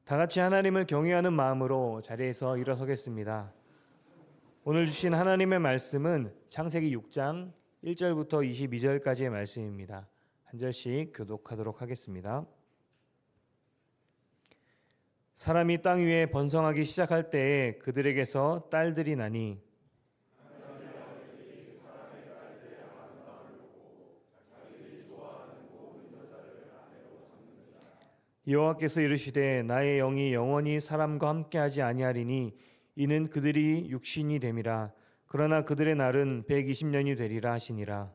다 같이 하나님을 경외하는 마음으로 자리에서 일어서겠습니다. 오늘 주신 하나님의 말씀은 창세기 6장 1절부터 22절까지의 말씀입니다. 한 절씩 교독하도록 하겠습니다. 사람이 땅 위에 번성하기 시작할 때에 그들에게서 딸들이 나니 여호와께서 이르시되 나의 영이 영원히 사람과 함께하지 아니하리니 이는 그들이 육신이 됨이라. 그러나 그들의 날은 120년이 되리라 하시니라.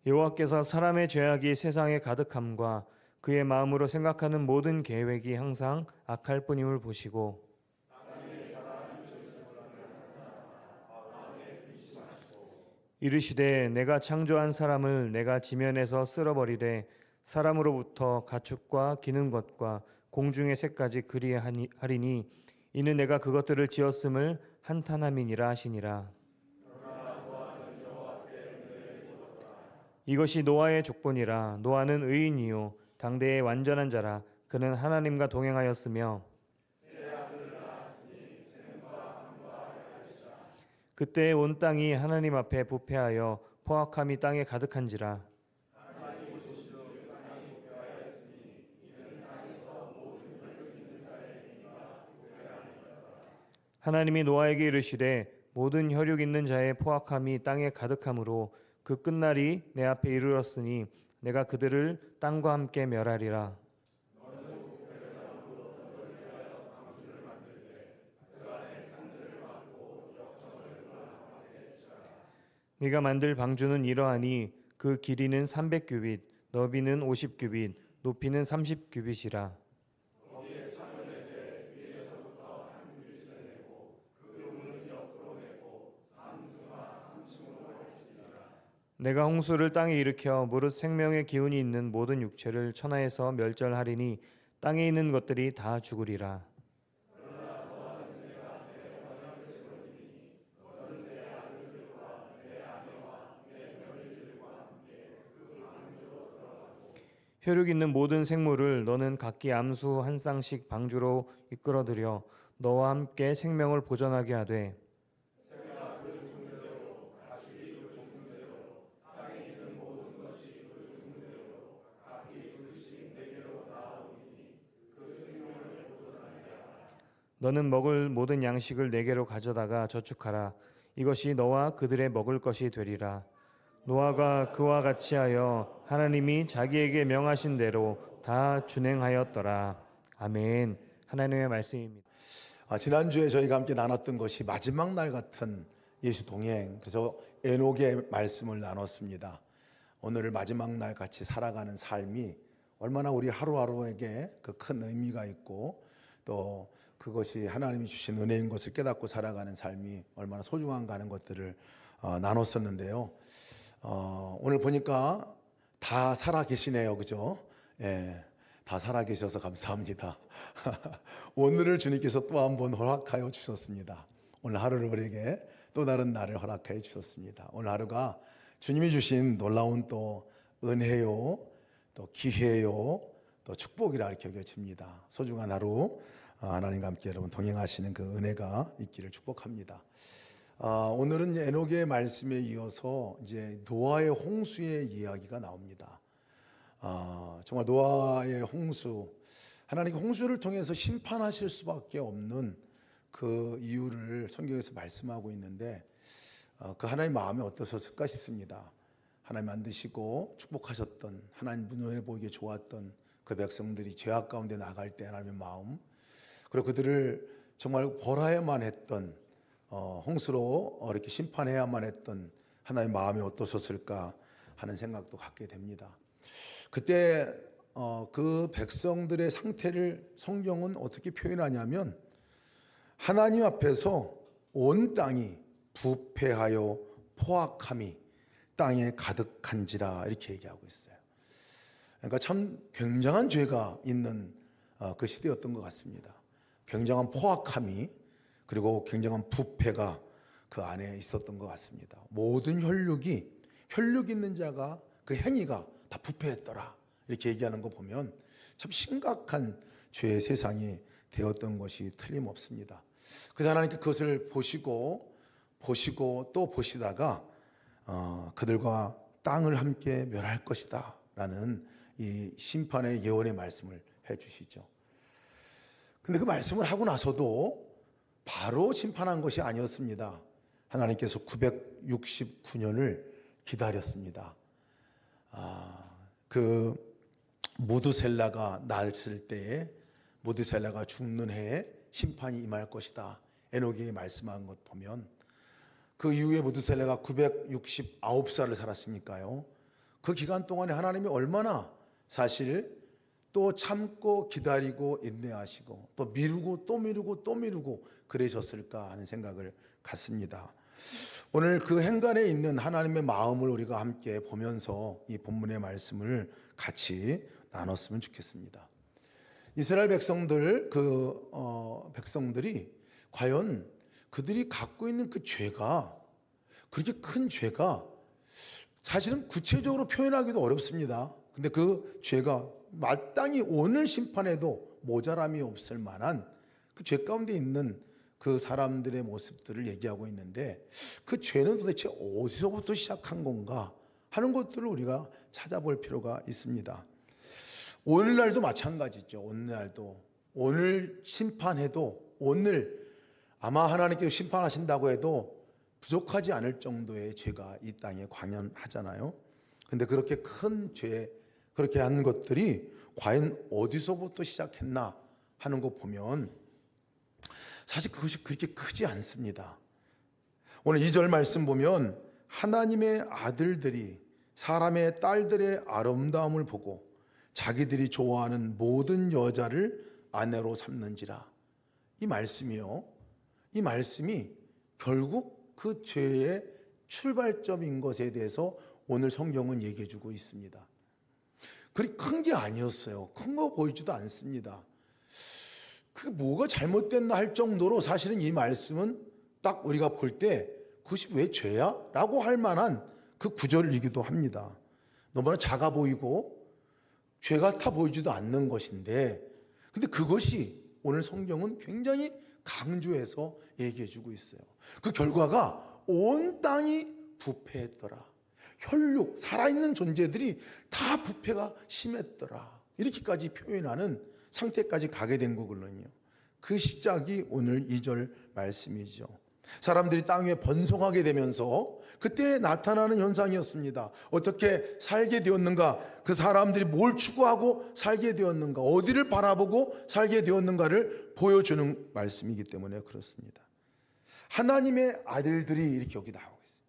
여호와께서 사람의 죄악이 세상에 가득함과 그의 마음으로 생각하는 모든 계획이 항상 악할 뿐임을 보시고 이르시되 내가 창조한 사람을 내가 지면에서 쓸어버리되 사람으로부터 가축과 기는 것과 공중의 새까지 그리하리니 이는 내가 그것들을 지었음을 한탄함이니라 하시니라. 이것이 노아의 족본이라. 노아는 의인이요 당대의 완전한 자라. 그는 하나님과 동행하였으며 그때 온 땅이 하나님 앞에 부패하여 포악함이 땅에 가득한지라. 하나님이 노아에게 이르시되 모든 혈육 있는 자의 포악함이 땅에 가득함으로 그 끝날이 내 앞에 이르렀으니 내가 그들을 땅과 함께 멸하리라. 네가 만들 방주는 이러하니 그 길이는 300규빗, 너비는 50규빗, 높이는 30규빗이라. 내가 홍수를 땅에 일으켜 무릇 생명의 기운이 있는 모든 육체를 천하에서 멸절하리니 땅에 있는 것들이 다 죽으리라. 혈육 있는 모든 생물을 너는 각기 암수 한 쌍씩 방주로 이끌어들여 너와 함께 생명을 보존하게 하되 너는 먹을 모든 양식을 내게로 가져다가 저축하라. 이것이 너와 그들의 먹을 것이 되리라. 노아가 그와 같이 하여 하나님이 자기에게 명하신 대로 다 준행하였더라. 아멘. 하나님의 말씀입니다. 지난주에 저희가 함께 나눴던 것이 마지막 날 같은 예수 동행, 그래서 에녹의 말씀을 나눴습니다. 오늘을 마지막 날 같이 살아가는 삶이 얼마나 우리 하루하루에게 그 큰 의미가 있고 또 그것이 하나님이 주신 은혜인 것을 깨닫고 살아가는 삶이 얼마나 소중한가 하는 것들을 나눴었는데요. 오늘 보니까 다 살아 계시네요. 그죠? 예, 다 살아 계셔서 감사합니다. 오늘을 주님께서 또 한 번 허락하여 주셨습니다. 오늘 하루를 우리에게 또 다른 날을 허락하여 주셨습니다. 오늘 하루가 주님이 주신 놀라운 또 은혜요, 또 기회요, 또 축복이라 이렇게 여겨집니다. 소중한 하루 하나님과 함께 여러분 동행하시는 그 은혜가 있기를 축복합니다. 오늘은 이제 에녹의 말씀에 이어서 이제 노아의 홍수의 이야기가 나옵니다. 정말 노아의 홍수, 하나님이 홍수를 통해서 심판하실 수밖에 없는 그 이유를 성경에서 말씀하고 있는데 그 하나님 마음이 어떠셨을까 싶습니다. 하나님 만드시고 축복하셨던, 하나님 눈에 보이게 좋았던 그 백성들이 죄악 가운데 나갈 때 하나님의 마음, 그리고 그들을 정말 벌하야만 했던, 홍수로 이렇게 심판해야만 했던 하나님의 마음이 어떠셨을까 하는 생각도 갖게 됩니다. 그때 그 백성들의 상태를 성경은 어떻게 표현하냐면 하나님 앞에서 온 땅이 부패하여 포악함이 땅에 가득한지라 이렇게 얘기하고 있어요. 그러니까 참 굉장한 죄가 있는 그 시대였던 것 같습니다. 굉장한 포악함이 그리고 굉장한 부패가 그 안에 있었던 것 같습니다. 모든 혈육 있는 자가 그 행위가 다 부패했더라 이렇게 얘기하는 거 보면 참 심각한 죄의 세상이 되었던 것이 틀림없습니다. 그래서 하나님께 그것을 보시고 또 보시다가 그들과 땅을 함께 멸할 것이다 라는 이 심판의 예언의 말씀을 해주시죠. 근데 그 말씀을 하고 나서도 바로 심판한 것이 아니었습니다. 하나님께서 969년을 기다렸습니다. 그 무드셀라가 낳았을 때에 무드셀라가 죽는 해에 심판이 임할 것이다. 에녹이 말씀한 것 보면 그 이후에 무드셀라가 969살을 살았으니까요. 그 기간 동안에 하나님이 얼마나 사실 또 참고 기다리고 인내하시고 또 미루고 또 미루고 또 미루고 그러셨을까 하는 생각을 갖습니다. 오늘 그 행간에 있는 하나님의 마음을 우리가 함께 보면서 이 본문의 말씀을 같이 나눴으면 좋겠습니다. 이스라엘 백성들 백성들이 과연 그들이 갖고 있는 그 죄가 그렇게 큰 죄가 사실은 구체적으로 표현하기도 어렵습니다. 근데 그 죄가 마땅히 오늘 심판에도 모자람이 없을 만한 그 죄 가운데 있는 그 사람들의 모습들을 얘기하고 있는데 그 죄는 도대체 어디서부터 시작한 건가 하는 것들을 우리가 찾아볼 필요가 있습니다. 오늘날도 마찬가지죠. 오늘날도 오늘 심판해도 오늘 아마 하나님께서 심판하신다고 해도 부족하지 않을 정도의 죄가 이 땅에 관연하잖아요. 근데 그렇게 큰 죄, 그렇게 한 것들이 과연 어디서부터 시작했나 하는 거 보면 사실 그것이 그렇게 크지 않습니다. 오늘 2절 말씀 보면 하나님의 아들들이 사람의 딸들의 아름다움을 보고 자기들이 좋아하는 모든 여자를 아내로 삼는지라. 이 말씀이요. 이 말씀이 결국 그 죄의 출발점인 것에 대해서 오늘 성경은 얘기해 주고 있습니다. 그리 큰 게 아니었어요. 큰 거 보이지도 않습니다. 그 뭐가 잘못됐나 할 정도로 사실은 이 말씀은 딱 우리가 볼 때 그것이 왜 죄야? 라고 할 만한 그 구절이기도 합니다. 너무나 작아 보이고 죄 같아 보이지도 않는 것인데 근데 그것이 오늘 성경은 굉장히 강조해서 얘기해 주고 있어요. 그 결과가 온 땅이 부패했더라. 혈육, 살아있는 존재들이 다 부패가 심했더라. 이렇게까지 표현하는 상태까지 가게 된 거거든요. 그 시작이 오늘 2절 말씀이죠. 사람들이 땅 위에 번성하게 되면서 그때 나타나는 현상이었습니다. 어떻게 살게 되었는가? 그 사람들이 뭘 추구하고 살게 되었는가? 어디를 바라보고 살게 되었는가를 보여주는 말씀이기 때문에 그렇습니다. 하나님의 아들들이 이렇게 여기 나오고 있어요.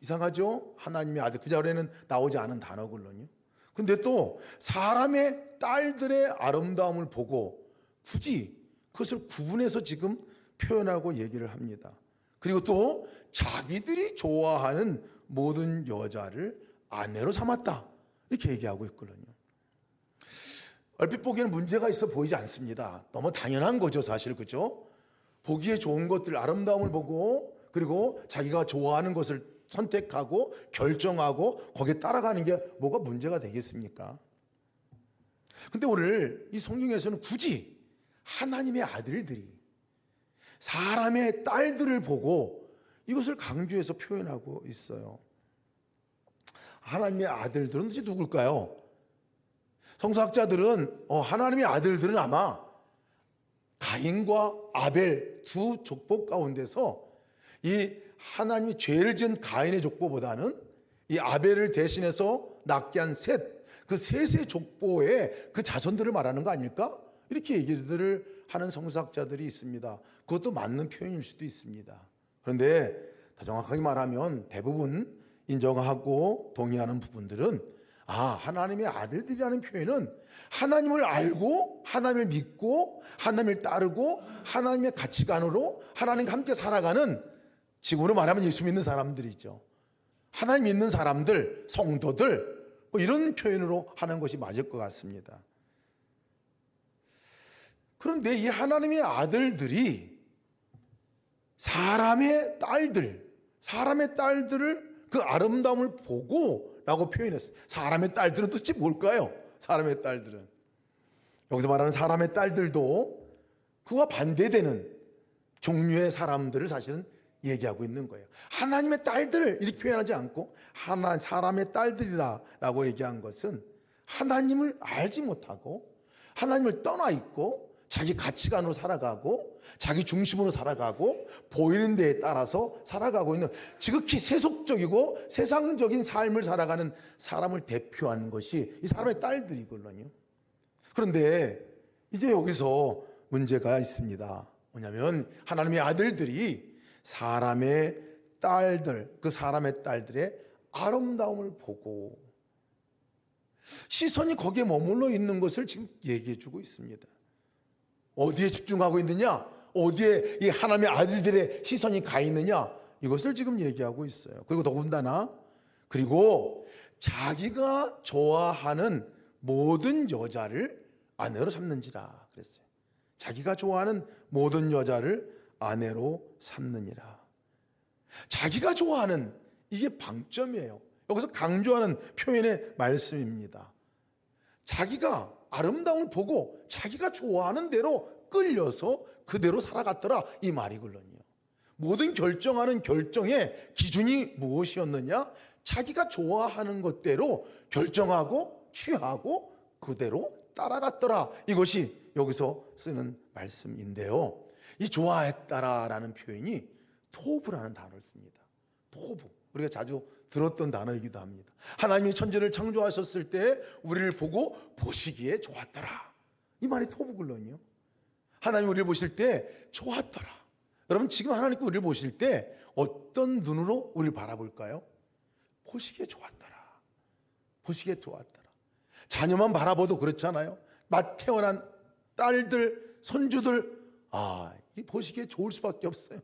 이상하죠? 하나님의 아들, 그 자리에는 나오지 않은 단어거든요. 근데 또 사람의 딸들의 아름다움을 보고 굳이 그것을 구분해서 지금 표현하고 얘기를 합니다. 그리고 또 자기들이 좋아하는 모든 여자를 아내로 삼았다. 이렇게 얘기하고 있거든요. 얼핏 보기에는 문제가 있어 보이지 않습니다. 너무 당연한 거죠, 사실. 그죠? 보기에 좋은 것들, 아름다움을 보고 그리고 자기가 좋아하는 것을 선택하고 결정하고 거기에 따라가는 게 뭐가 문제가 되겠습니까? 근데 오늘 이 성경에서는 굳이 하나님의 아들들이 사람의 딸들을 보고 이것을 강조해서 표현하고 있어요. 하나님의 아들들은 도대체 누굴까요? 성서학자들은 하나님의 아들들은 아마 가인과 아벨 두 족보 가운데서 이 하나님이 죄를 지은 가인의 족보보다는 이 아벨을 대신해서 낳게 한 셋, 그 셋의 족보의 그 자손들을 말하는 거 아닐까? 이렇게 얘기들을 하는 성서학자들이 있습니다. 그것도 맞는 표현일 수도 있습니다. 그런데 더 정확하게 말하면 대부분 인정하고 동의하는 부분들은 하나님의 아들들이라는 표현은 하나님을 알고 하나님을 믿고 하나님을 따르고 하나님의 가치관으로 하나님과 함께 살아가는 지금으로 말하면 예수 믿는 사람들이죠. 하나님 믿는 사람들, 성도들 이런 표현으로 하는 것이 맞을 것 같습니다. 그런데 이 하나님의 아들들이 사람의 딸들을 그 아름다움을 보고 라고 표현했어요. 사람의 딸들은 도대체 뭘까요? 사람의 딸들은, 여기서 말하는 사람의 딸들도 그와 반대되는 종류의 사람들을 사실은 얘기하고 있는 거예요. 하나님의 딸들 이렇게 표현하지 않고 사람의 딸들이라고 얘기한 것은 하나님을 알지 못하고 하나님을 떠나 있고 자기 가치관으로 살아가고 자기 중심으로 살아가고 보이는 데에 따라서 살아가고 있는 지극히 세속적이고 세상적인 삶을 살아가는 사람을 대표하는 것이 이 사람의 딸들이거든요. 그런데 이제 여기서 문제가 있습니다. 뭐냐면 하나님의 아들들이 사람의 딸들, 그 사람의 딸들의 아름다움을 보고 시선이 거기에 머물러 있는 것을 지금 얘기해 주고 있습니다. 어디에 집중하고 있느냐? 어디에 이 하나님의 아들들의 시선이 가 있느냐? 이것을 지금 얘기하고 있어요. 그리고 더군다나 그리고 자기가 좋아하는 모든 여자를 아내로 삼는지라 그랬어요. 자기가 좋아하는 모든 여자를 아내로 삼느니라. 자기가 좋아하는, 이게 방점이에요. 여기서 강조하는 표현의 말씀입니다. 자기가 아름다움을 보고 자기가 좋아하는 대로 끌려서 그대로 살아갔더라, 이 말이거든요. 모든 결정하는 결정의 기준이 무엇이었느냐? 자기가 좋아하는 것대로 결정하고 취하고 그대로 따라갔더라, 이것이 여기서 쓰는 말씀인데요. 이 좋아했다라는 표현이 토브라는 단어를 씁니다. 토브, 우리가 자주 들었던 단어이기도 합니다. 하나님이 천지를 창조하셨을 때 우리를 보고 보시기에 좋았더라, 이 말이 토브거든요. 하나님 우리를 보실 때 좋았더라. 여러분, 지금 하나님께 우리를 보실 때 어떤 눈으로 우리를 바라볼까요? 보시기에 좋았더라. 보시기에 좋았더라. 자녀만 바라봐도 그렇잖아요. 막 태어난 딸들, 손주들, 이 보시기에 좋을 수밖에 없어요.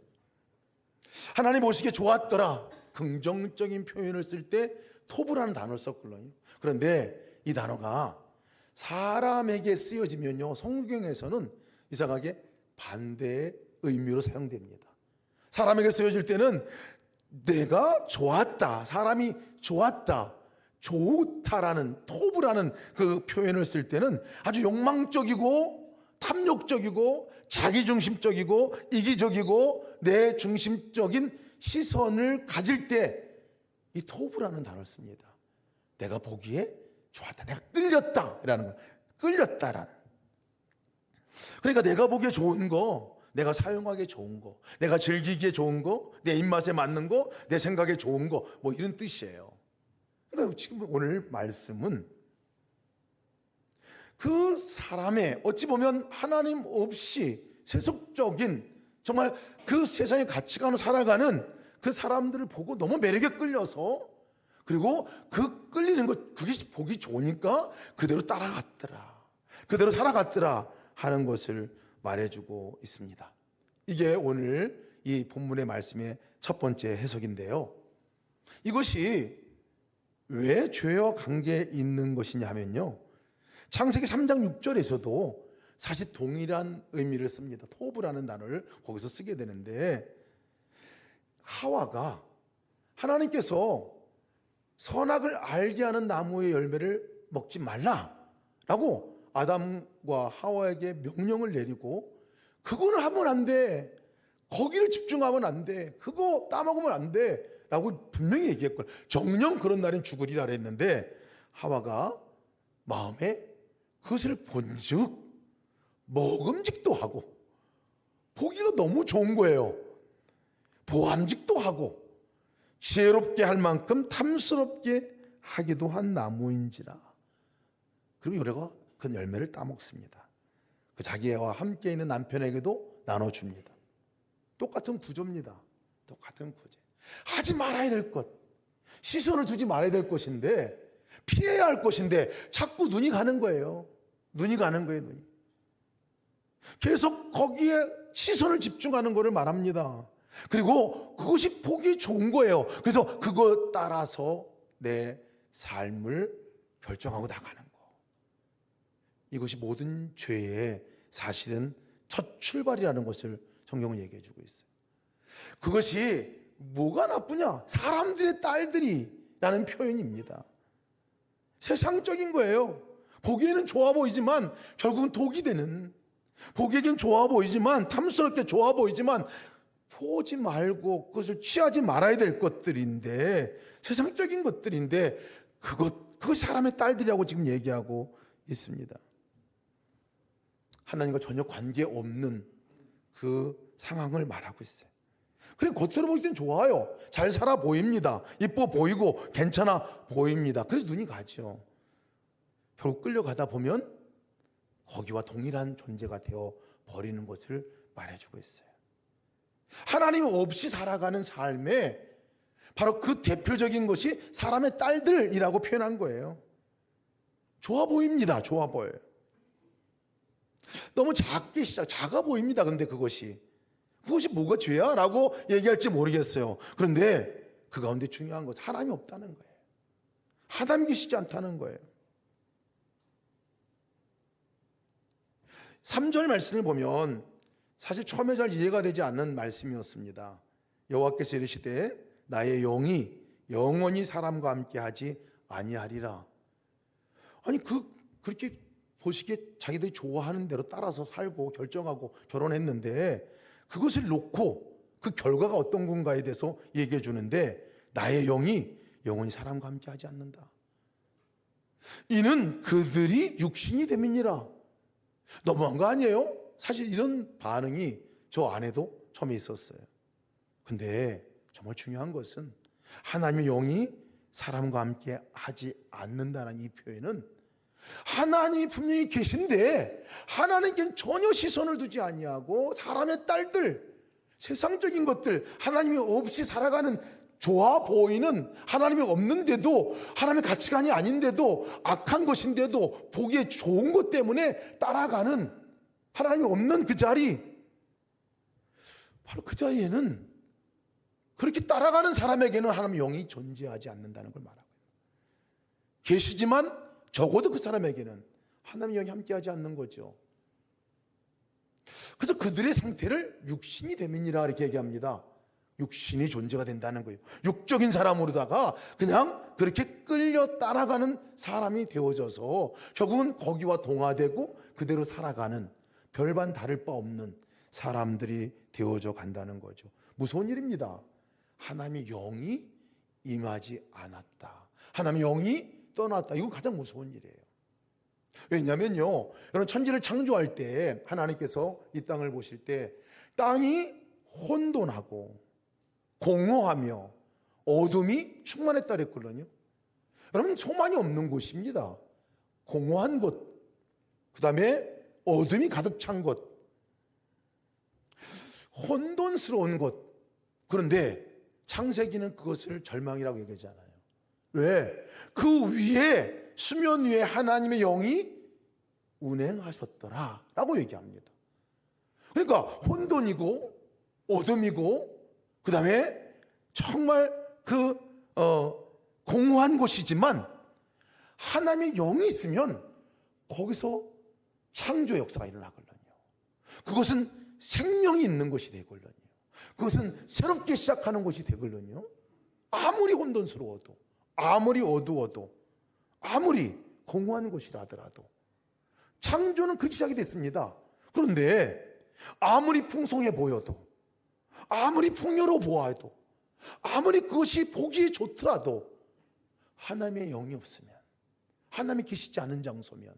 하나님 보시기에 좋았더라, 긍정적인 표현을 쓸 때 토브라는 단어를 썼거든요. 그런데 이 단어가 사람에게 쓰여지면요, 성경에서는 이상하게 반대의 의미로 사용됩니다. 사람에게 쓰여질 때는 내가 좋았다, 사람이 좋았다, 좋다라는, 토브라는 그 표현을 쓸 때는 아주 욕망적이고 탐욕적이고 자기중심적이고 이기적이고 내 중심적인 시선을 가질 때 이 토브라는 단어를 씁니다. 내가 보기에 좋았다, 내가 끌렸다라는 거, 끌렸다라는. 그러니까 내가 보기에 좋은 거, 내가 사용하기에 좋은 거, 내가 즐기기에 좋은 거, 내 입맛에 맞는 거, 내 생각에 좋은 거, 뭐 이런 뜻이에요. 그러니까 지금 오늘 말씀은 그 사람의, 어찌 보면 하나님 없이 세속적인, 정말 그 세상의 가치관으로 살아가는 그 사람들을 보고 너무 매력에 끌려서, 그리고 그 끌리는 것, 그게 보기 좋으니까 그대로 따라갔더라, 그대로 살아갔더라 하는 것을 말해주고 있습니다. 이게 오늘 이 본문의 말씀의 첫 번째 해석인데요. 이것이 왜 죄와 관계 있는 것이냐 하면요, 창세기 3장 6절에서도 사실 동일한 의미를 씁니다. 토브라는 단어를 거기서 쓰게 되는데, 하와가 하나님께서 선악을 알게 하는 나무의 열매를 먹지 말라라고 아담과 하와에게 명령을 내리고, 그거는 하면 안 돼, 거기를 집중하면 안 돼, 그거 따먹으면 안 돼 라고 분명히 얘기했고, 정녕 그런 날은 죽으리라 했는데, 하와가 마음에 그것을 본즉 먹음직도 하고 보기가 너무 좋은 거예요. 보암직도 하고 지혜롭게 할 만큼 탐스럽게 하기도 한 나무인지라. 그리고 요래가 그 열매를 따먹습니다. 그 자기와 함께 있는 남편에게도 나눠줍니다. 똑같은 구조입니다. 똑같은 구조. 하지 말아야 될 것, 시선을 두지 말아야 될 것인데, 피해야 할 것인데 자꾸 눈이 가는 거예요. 눈이 가는 거예요. 눈이. 계속 거기에 시선을 집중하는 것을 말합니다. 그리고 그것이 보기 좋은 거예요. 그래서 그거 따라서 내 삶을 결정하고 나가는 거. 이것이 모든 죄의 사실은 첫 출발이라는 것을 성경은 얘기해 주고 있어요. 그것이 뭐가 나쁘냐? 사람들의 딸들이라는 표현입니다. 세상적인 거예요. 보기에는 좋아 보이지만 결국은 독이 되는, 보기에는 좋아 보이지만 탐스럽게 좋아 보이지만 보지 말고 그것을 취하지 말아야 될 것들인데, 세상적인 것들인데 그것이 사람의 딸들이라고 지금 얘기하고 있습니다. 하나님과 전혀 관계없는 그 상황을 말하고 있어요. 그래, 겉으로 보일 땐 좋아요. 잘 살아 보입니다. 이뻐 보이고 괜찮아 보입니다. 그래서 눈이 가죠. 결국 끌려가다 보면 거기와 동일한 존재가 되어 버리는 것을 말해주고 있어요. 하나님 없이 살아가는 삶에 바로 그 대표적인 것이 사람의 딸들이라고 표현한 거예요. 좋아 보입니다. 좋아 보여요. 너무 작아 보입니다. 근데 그것이 뭐가 죄야? 라고 얘기할지 모르겠어요. 그런데 그 가운데 중요한 것은 하나님이 없다는 거예요. 하나님 계시지 않다는 거예요. 3절 말씀을 보면 사실 처음에 잘 이해가 되지 않는 말씀이었습니다. 여호와께서 이르시되 나의 영이 영원히 사람과 함께 하지 아니하리라. 아니 그렇게 보시기에 자기들이 좋아하는 대로 따라서 살고 결정하고 결혼했는데 그것을 놓고 그 결과가 어떤 건가에 대해서 얘기해 주는데 나의 영이 영원히 사람과 함께 하지 않는다. 이는 그들이 육신이 됨이니라. 너무한 거 아니에요? 사실 이런 반응이 저 안에도 처음에 있었어요. 근데 정말 중요한 것은 하나님의 영이 사람과 함께 하지 않는다는 이 표현은 하나님이 분명히 계신데 하나님께는 전혀 시선을 두지 아니하고 사람의 딸들, 세상적인 것들, 하나님이 없이 살아가는 좋아 보이는, 하나님이 없는데도 하나님의 가치관이 아닌데도 악한 것인데도 보기에 좋은 것 때문에 따라가는 하나님이 없는 그 자리, 바로 그 자리에는 그렇게 따라가는 사람에게는 하나님의 영이 존재하지 않는다는 걸 말하고요. 계시지만 적어도 그 사람에게는 하나님의 영이 함께하지 않는 거죠. 그래서 그들의 상태를 육신이 됨이니라 이렇게 얘기합니다. 육신이 존재가 된다는 거예요. 육적인 사람으로다가 그냥 그렇게 끌려 따라가는 사람이 되어져서 결국은 거기와 동화되고 그대로 살아가는 별반 다를 바 없는 사람들이 되어져 간다는 거죠. 무서운 일입니다. 하나님의 영이 임하지 않았다. 하나님의 영이 떠났다. 이건 가장 무서운 일이에요. 왜냐하면요, 여러분 천지를 창조할 때 하나님께서 이 땅을 보실 때 땅이 혼돈하고 공허하며 어둠이 충만했다 그랬거든요. 여러분 소망이 없는 곳입니다. 공허한 곳, 그 다음에 어둠이 가득 찬 곳, 혼돈스러운 곳. 그런데 창세기는 그것을 절망이라고 얘기하잖아요. 왜? 그 위에, 수면 위에 하나님의 영이 운행하셨더라 라고 얘기합니다. 그러니까 혼돈이고 어둠이고 그 다음에 정말 공허한 곳이지만 하나님의 영이 있으면 거기서 창조 역사가 일어나거든요. 그것은 생명이 있는 곳이 되거든요. 그것은 새롭게 시작하는 곳이 되거든요. 아무리 혼돈스러워도, 아무리 어두워도, 아무리 공허한 곳이라 하더라도 창조는 그렇게 시작이 됐습니다. 그런데 아무리 풍성해 보여도, 아무리 풍요로워 보아도, 아무리 그것이 보기에 좋더라도 하나님의 영이 없으면, 하나님이 계시지 않은 장소면,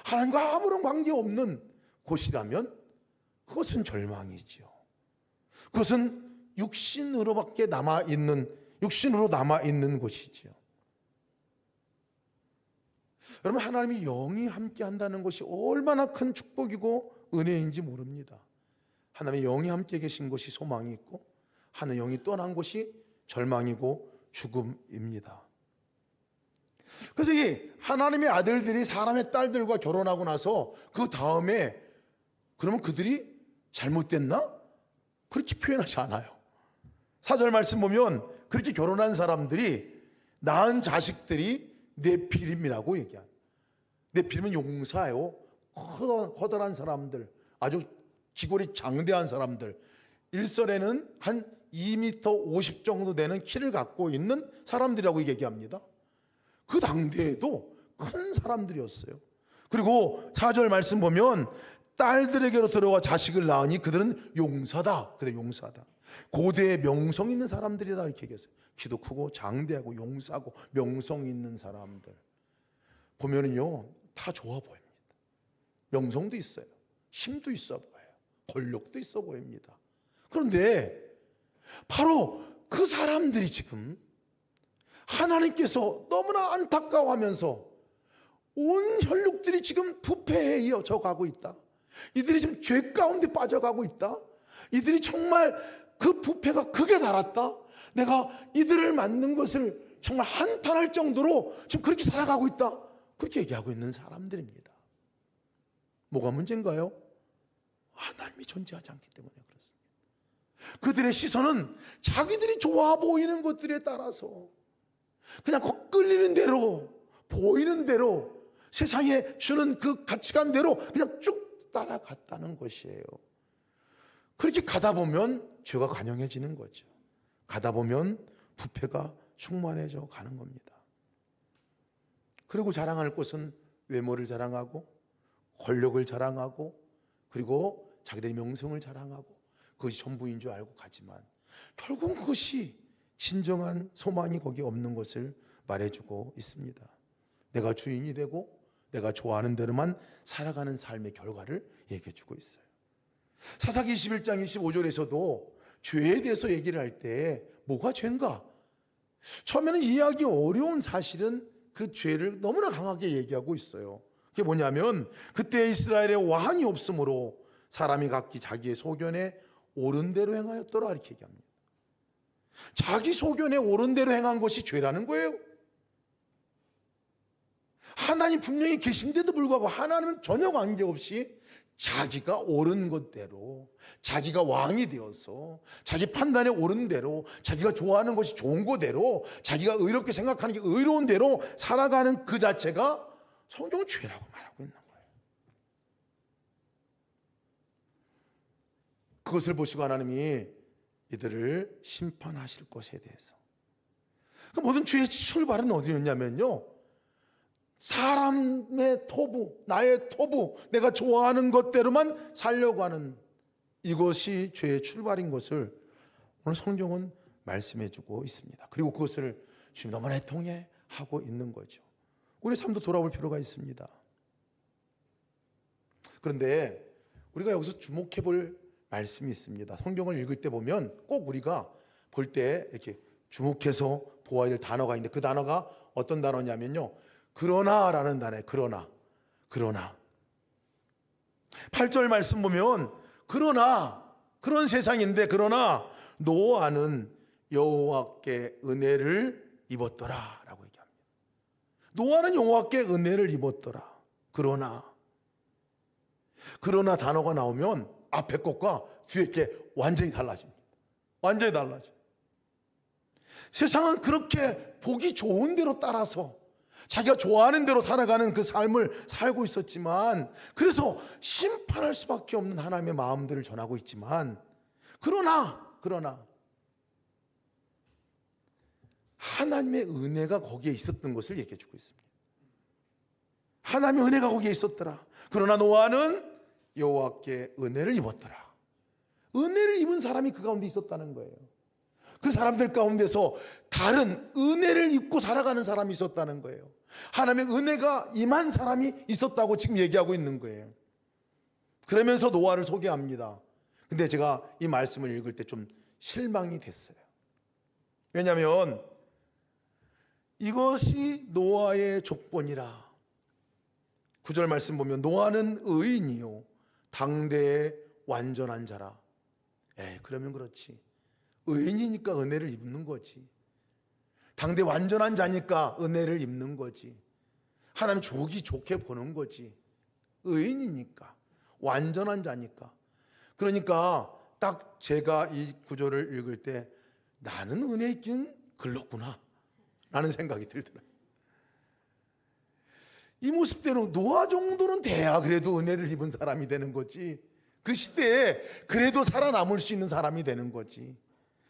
하나님과 아무런 관계없는 곳이라면 그것은 절망이지요. 그것은 육신으로밖에 육신으로 남아있는 곳이지요. 여러분, 하나님이 영이 함께 한다는 것이 얼마나 큰 축복이고 은혜인지 모릅니다. 하나님의 영이 함께 계신 곳이 소망이 있고 하나님의 영이 떠난 곳이 절망이고 죽음입니다. 그래서 이 하나님의 아들들이 사람의 딸들과 결혼하고 나서 그 다음에 그러면 그들이 잘못됐나? 그렇게 표현하지 않아요. 4절 말씀 보면 그렇게 결혼한 사람들이 낳은 자식들이 네피림이라고 얘기합니다. 네피림은 용사예요. 커다란 사람들, 아주 기골이 장대한 사람들, 일설에는 한 2m 50 정도 되는 키를 갖고 있는 사람들이라고 얘기합니다. 그 당대에도 큰 사람들이었어요. 그리고 4절 말씀 보면 딸들에게로 들어와 자식을 낳으니 그들은 용사다. 그들 용사다. 고대에 명성 있는 사람들이다 이렇게 얘기했어요. 키도 크고 장대하고 용사고 명성 있는 사람들 보면은요 다 좋아 보입니다. 명성도 있어요. 힘도 있어 보여요. 권력도 있어 보입니다. 그런데 바로 그 사람들이 지금 하나님께서 너무나 안타까워하면서 온 혈육들이 지금 부패에 이어져 가고 있다. 이들이 지금 죄 가운데 빠져가고 있다. 이들이 정말 그 부패가 극에 달았다. 내가 이들을 만든 것을 정말 한탄할 정도로 지금 그렇게 살아가고 있다. 그렇게 얘기하고 있는 사람들입니다. 뭐가 문제인가요? 하나님이 존재하지 않기 때문에 그렇습니다. 그들의 시선은 자기들이 좋아 보이는 것들에 따라서 그냥 끌리는 대로 보이는 대로 세상에 주는 그 가치관대로 그냥 쭉 따라갔다는 것이에요. 그렇게 가다 보면 죄가 관영해지는 거죠. 가다 보면 부패가 충만해져 가는 겁니다. 그리고 자랑할 것은 외모를 자랑하고 권력을 자랑하고 그리고 자기들의 명성을 자랑하고 그것이 전부인 줄 알고 가지만 결국 그것이 진정한 소망이 거기에 없는 것을 말해주고 있습니다. 내가 주인이 되고 내가 좋아하는 대로만 살아가는 삶의 결과를 얘기해주고 있어요. 사사기 21장 25절에서도 죄에 대해서 얘기를 할 때 뭐가 죄인가? 처음에는 이해하기 어려운 사실은 그 죄를 너무나 강하게 얘기하고 있어요. 그게 뭐냐면 그때 이스라엘에 왕이 없으므로 사람이 각기 자기의 소견에 옳은 대로 행하였더라 이렇게 얘기합니다. 자기 소견에 옳은 대로 행한 것이 죄라는 거예요. 하나님 분명히 계신데도 불구하고 하나님은 전혀 관계없이 자기가 옳은 것대로 자기가 왕이 되어서 자기 판단에 옳은 대로 자기가 좋아하는 것이 좋은 거대로 자기가 의롭게 생각하는 게 의로운 대로 살아가는 그 자체가 성경은 죄라고 말하고 있는 거예요. 그것을 보시고 하나님이 이들을 심판하실 것에 대해서 그 모든 죄의 출발은 어디였냐면요 사람의 토부, 나의 토부, 내가 좋아하는 것대로만 살려고 하는 이것이 죄의 출발인 것을 오늘 성경은 말씀해 주고 있습니다. 그리고 그것을 지금 너무나 애통해하고 있는 거죠. 우리 삶도 돌아볼 필요가 있습니다. 그런데 우리가 여기서 주목해 볼 말씀이 있습니다. 성경을 읽을 때 보면 꼭 우리가 볼 때 이렇게 주목해서 보아야 될 단어가 있는데 그 단어가 어떤 단어냐면요 그러나라는 단어예요. 그러나 8절 말씀 보면 그러나 그런 세상인데 그러나 노아는 여호와께 은혜를 입었더라 라고 얘기합니다. 노아는 여호와께 은혜를 입었더라. 그러나 단어가 나오면 앞에 것과 뒤에 게 완전히 달라집니다. 완전히 달라져. 세상은 그렇게 보기 좋은 대로 따라서 자기가 좋아하는 대로 살아가는 그 삶을 살고 있었지만 그래서 심판할 수밖에 없는 하나님의 마음들을 전하고 있지만 그러나 하나님의 은혜가 거기에 있었던 것을 얘기해 주고 있습니다. 하나님의 은혜가 거기에 있었더라. 그러나 노아는 여호와께 은혜를 입었더라. 은혜를 입은 사람이 그 가운데 있었다는 거예요. 그 사람들 가운데서 다른 은혜를 입고 살아가는 사람이 있었다는 거예요. 하나님의 은혜가 임한 사람이 있었다고 지금 얘기하고 있는 거예요. 그러면서 노아를 소개합니다. 근데 제가 이 말씀을 읽을 때 좀 실망이 됐어요. 왜냐하면 이것이 노아의 족본이라. 9절 말씀 보면 노아는 의인이요 당대의 완전한 자라. 그러면 그렇지. 의인이니까 은혜를 입는 거지. 당대 완전한 자니까 은혜를 입는 거지. 하나님 좋게 보는 거지. 의인이니까 완전한 자니까. 그러니까 딱 제가 이 구절을 읽을 때 나는 은혜 있긴 글렀구나 라는 생각이 들더라고요. 이 모습대로 노아 정도는 돼야 그래도 은혜를 입은 사람이 되는 거지. 그 시대에 그래도 살아남을 수 있는 사람이 되는 거지.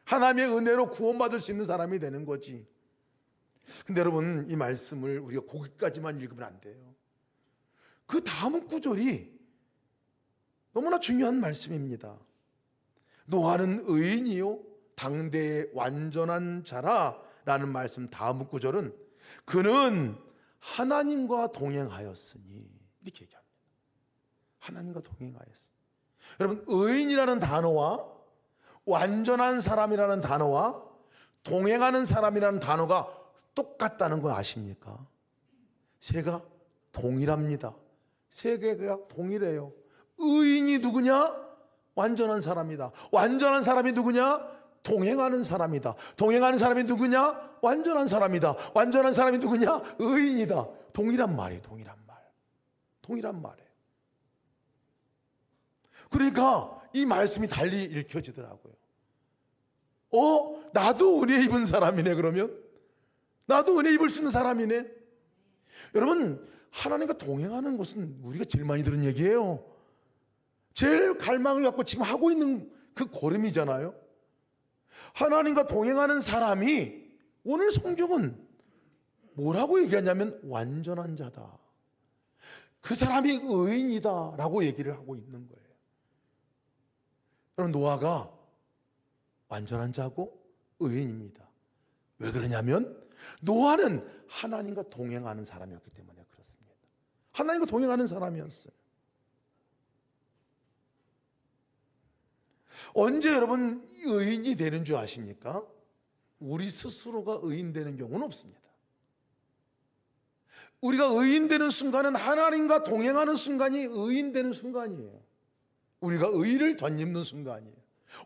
하나님의 은혜로 구원받을 수 있는 사람이 되는 거지. 근데 여러분, 이 말씀을 우리가 거기까지만 읽으면 안 돼요. 그 다음 구절이 너무나 중요한 말씀입니다. 노아는 의인이요 당대의 완전한 자라 라는 말씀 다음 구절은 그는 하나님과 동행하였으니 이렇게 얘기합니다. 하나님과 동행하였으니. 여러분, 의인이라는 단어와 완전한 사람이라는 단어와 동행하는 사람이라는 단어가 똑같다는 거 아십니까? 세가 동일합니다. 세 개가 동일해요. 의인이 누구냐? 완전한 사람이다. 완전한 사람이 누구냐? 동행하는 사람이다. 동행하는 사람이 누구냐? 완전한 사람이다. 완전한 사람이 누구냐? 의인이다. 동일한 말이에요. 동일한 말. 동일한 말이에요. 그러니까 이 말씀이 달리 읽혀지더라고요. 나도 은혜 입은 사람이네. 그러면 나도 은혜 입을 수 있는 사람이네. 여러분, 하나님과 동행하는 것은 우리가 제일 많이 들은 얘기예요. 제일 갈망을 갖고 지금 하고 있는 그 걸음이잖아요. 하나님과 동행하는 사람이 오늘 성경은 뭐라고 얘기하냐면 완전한 자다. 그 사람이 의인이다 라고 얘기를 하고 있는 거예요. 여러분, 노아가 완전한 자고 의인입니다. 왜 그러냐면 노아는 하나님과 동행하는 사람이었기 때문에 그렇습니다. 하나님과 동행하는 사람이었어요. 언제 여러분 의인이 되는 줄 아십니까? 우리 스스로가 의인 되는 경우는 없습니다. 우리가 의인 되는 순간은 하나님과 동행하는 순간이 의인 되는 순간이에요. 우리가 의를 덧입는 순간이에요.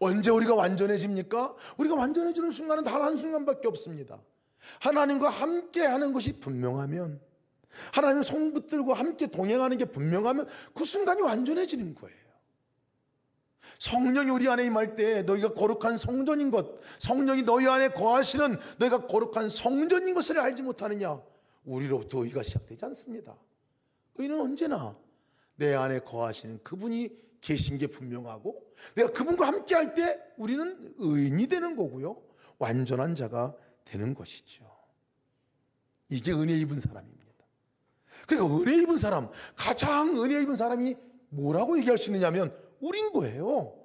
언제 우리가 완전해집니까? 우리가 완전해지는 순간은 단 한순간밖에 없습니다. 하나님과 함께 하는 것이 분명하면, 하나님의 손 붙들고 함께 동행하는 게 분명하면 그 순간이 완전해지는 거예요. 성령이 우리 안에 임할 때 너희가 거룩한 성전인 것, 성령이 너희 안에 거하시는 너희가 거룩한 성전인 것을 알지 못하느냐? 우리로부터 의가 시작되지 않습니다. 의는 언제나 내 안에 거하시는 그분이 계신 게 분명하고, 내가 그분과 함께 할 때 우리는 의인이 되는 거고요, 완전한 자가 되는 것이죠. 이게 은혜 입은 사람입니다. 그러니까 은혜 입은 사람, 가장 은혜 입은 사람이 뭐라고 얘기할 수 있느냐면 우린 거예요.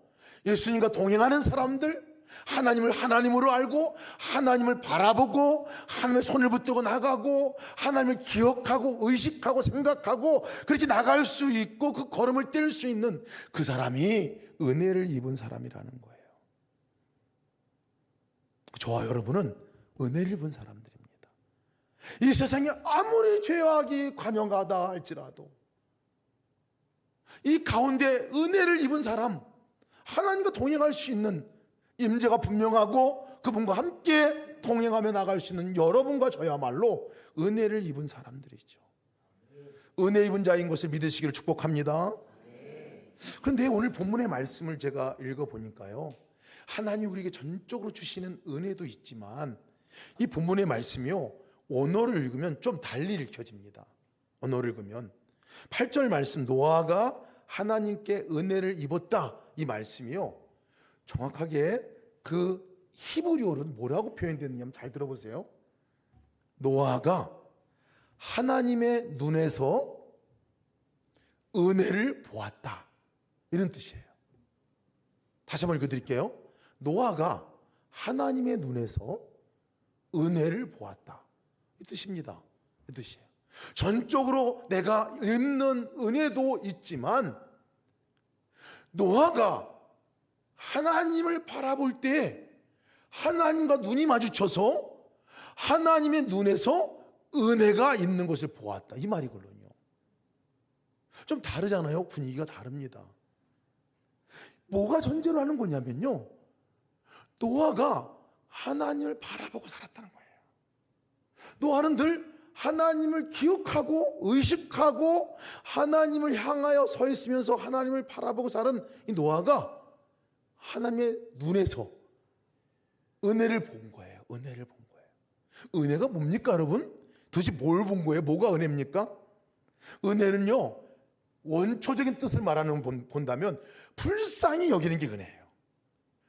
예수님과 동행하는 사람들, 하나님을 하나님으로 알고 하나님을 바라보고 하나님의 손을 붙들고 나가고 하나님을 기억하고 의식하고 생각하고 그렇게 나갈 수 있고 그 걸음을 뗄 수 있는 그 사람이 은혜를 입은 사람이라는 거예요. 저와 여러분은 은혜를 입은 사람들입니다. 이 세상에 아무리 죄악이 관영하다 할지라도 이 가운데 은혜를 입은 사람, 하나님과 동행할 수 있는 임재가 분명하고 그분과 함께 동행하며 나갈 수 있는 여러분과 저야말로 은혜를 입은 사람들이죠. 은혜 입은 자인 것을 믿으시기를 축복합니다. 그런데 오늘 본문의 말씀을 제가 읽어보니까요, 하나님 우리에게 전적으로 주시는 은혜도 있지만 이 본문의 말씀이요, 언어를 읽으면 좀 달리 읽혀집니다. 언어를 읽으면 8절 말씀, 노아가 하나님께 은혜를 입었다, 이 말씀이요, 정확하게 그 히브리어로는 뭐라고 표현되느냐 잘 들어보세요. 노아가 하나님의 눈에서 은혜를 보았다, 이런 뜻이에요. 다시 한번 읽어드릴게요. 노아가 하나님의 눈에서 은혜를 보았다, 이 뜻입니다. 이 뜻이에요. 전적으로 내가 입는 은혜도 있지만 노아가 하나님을 바라볼 때 하나님과 눈이 마주쳐서 하나님의 눈에서 은혜가 있는 것을 보았다, 이 말이거든요. 좀 다르잖아요. 분위기가 다릅니다. 뭐가 전제로 하는 거냐면요, 노아가 하나님을 바라보고 살았다는 거예요. 노아는 늘 하나님을 기억하고 의식하고 하나님을 향하여 서 있으면서 하나님을 바라보고 사는 이 노아가 하나님의 눈에서 은혜를 본 거예요. 은혜를 본 거예요. 은혜가 뭡니까 여러분? 도대체 뭘 본 거예요? 뭐가 은혜입니까? 은혜는요, 원초적인 뜻을 말하는 본다면 불쌍히 여기는 게 은혜예요.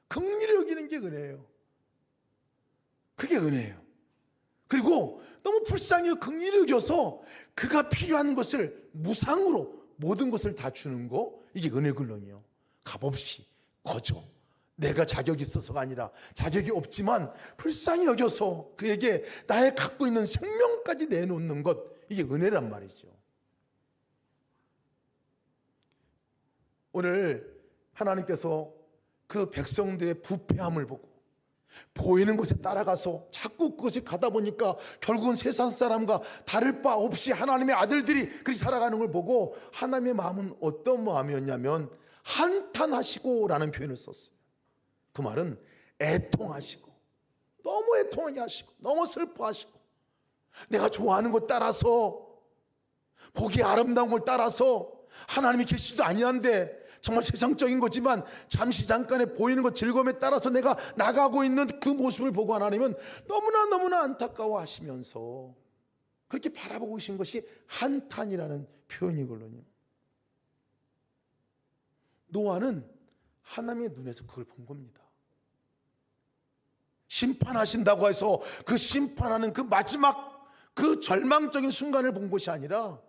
긍휼히 여기는 게 은혜예요. 그게 은혜예요. 그리고 너무 불쌍히 긍휼히 여겨서 그가 필요한 것을 무상으로 모든 것을 다 주는 거, 이게 은혜글렁이에요. 값없이 거저 내가 자격이 있어서가 아니라 자격이 없지만 불쌍히 여겨서 그에게 나의 갖고 있는 생명까지 내놓는 것, 이게 은혜란 말이죠. 오늘 하나님께서 그 백성들의 부패함을 보고 보이는 곳에 따라가서 자꾸 그것이 가다 보니까 결국은 세상 사람과 다를 바 없이 하나님의 아들들이 그렇게 살아가는 걸 보고 하나님의 마음은 어떤 마음이었냐면 한탄하시고 라는 표현을 썼어요. 그 말은 애통하시고, 너무 애통하게 하시고, 너무 슬퍼하시고, 내가 좋아하는 것 따라서, 보기 아름다운 걸 따라서 하나님이 계시지도 아니한데 정말 세상적인 거지만 잠시 잠깐에 보이는 것 즐거움에 따라서 내가 나가고 있는 그 모습을 보고 하나님은 너무나 안타까워 하시면서 그렇게 바라보고 계신 것이 한탄이라는 표현이거든요. 노아는 하나님의 눈에서 그걸 본 겁니다. 심판하신다고 해서 그 심판하는 그 마지막 그 절망적인 순간을 본 것이 아니라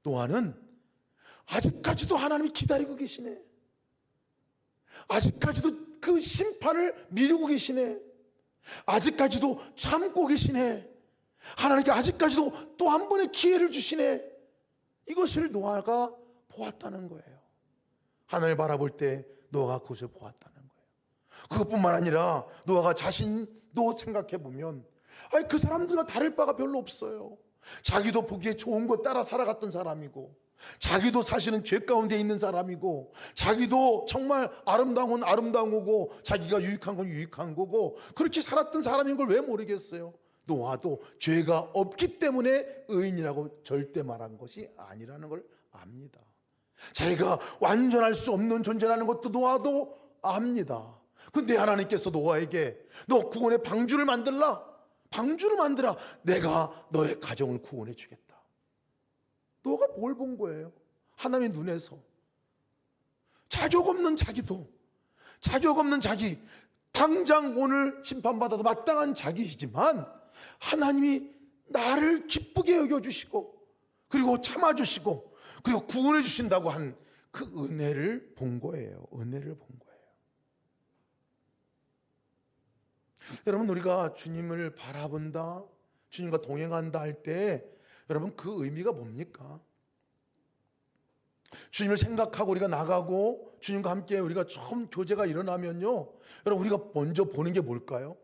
노아는 아직까지도 하나님이 기다리고 계시네. 아직까지도 그 심판을 미루고 계시네. 아직까지도 참고 계시네. 하나님께 아직까지도 또 한 번의 기회를 주시네. 이것을 노아가 보았다는 거예요. 하늘을 바라볼 때 노아가 그것을 보았다는 거예요. 그것뿐만 아니라 노아가 자신도 생각해 보면 그 사람들과 다를 바가 별로 없어요. 자기도 보기에 좋은 것 따라 살아갔던 사람이고, 자기도 사실은 죄 가운데 있는 사람이고, 자기도 정말 아름다운 건 아름다운 거고, 자기가 유익한 건 유익한 거고, 그렇게 살았던 사람인 걸 왜 모르겠어요? 노아도 죄가 없기 때문에 의인이라고 절대 말한 것이 아니라는 걸 압니다. 자기가 완전할 수 없는 존재라는 것도 노아도 압니다. 근데 하나님께서 노아에게 너 구원의 방주를 만들라, 방주를 만들어, 내가 너의 가정을 구원해 주겠다. 너가 뭘 본 거예요? 하나님의 눈에서 자격 없는 자기도, 자격 없는 자기, 당장 오늘 심판받아도 마땅한 자기이지만 하나님이 나를 기쁘게 여겨주시고 그리고 참아주시고 그리고 구원해 주신다고 한 그 은혜를 본 거예요. 은혜를 본 거예요. 여러분, 우리가 주님을 바라본다, 주님과 동행한다 할 때 여러분 그 의미가 뭡니까? 주님을 생각하고 우리가 나가고 주님과 함께 우리가 처음 교제가 일어나면요, 여러분 우리가 먼저 보는 게 뭘까요?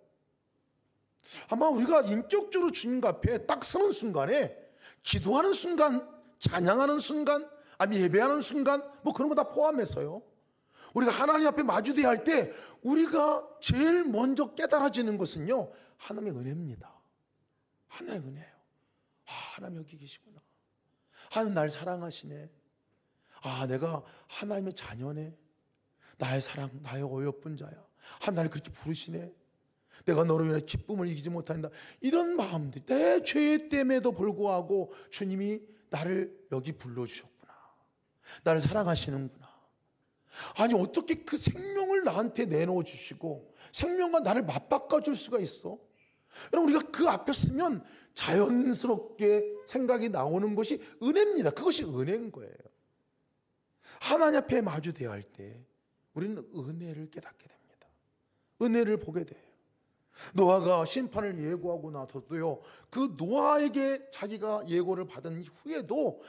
아마 우리가 인격적으로 주님 앞에 딱 서는 순간에 기도하는 순간, 찬양하는 순간, 아니 예배하는 순간, 뭐 그런 거 다 포함해서요, 우리가 하나님 앞에 마주대야 할 때 우리가 제일 먼저 깨달아지는 것은요, 하나님의 은혜입니다. 하나님의 은혜예요. 하나님 여기 계시구나. 하나님 날 사랑하시네. 내가 하나님의 자녀네. 나의 사랑, 나의 어여쁜 자야. 하나님 나를 그렇게 부르시네. 내가 너로 인해 기쁨을 이기지 못한다. 이런 마음들, 내 죄 때문에도 불구하고 주님이 나를 여기 불러주셨구나. 나를 사랑하시는구나. 아니 어떻게 그 생명을 나한테 내놓아 주시고 생명과 나를 맞바꿔 줄 수가 있어? 여러분, 우리가 그 앞에 서면 자연스럽게 생각이 나오는 것이 은혜입니다. 그것이 은혜인 거예요. 하나님 앞에 마주대야 할 때 우리는 은혜를 깨닫게 됩니다. 은혜를 보게 돼요. 노아가 심판을 예고하고 나서도요, 그 노아에게 자기가 예고를 받은 후에도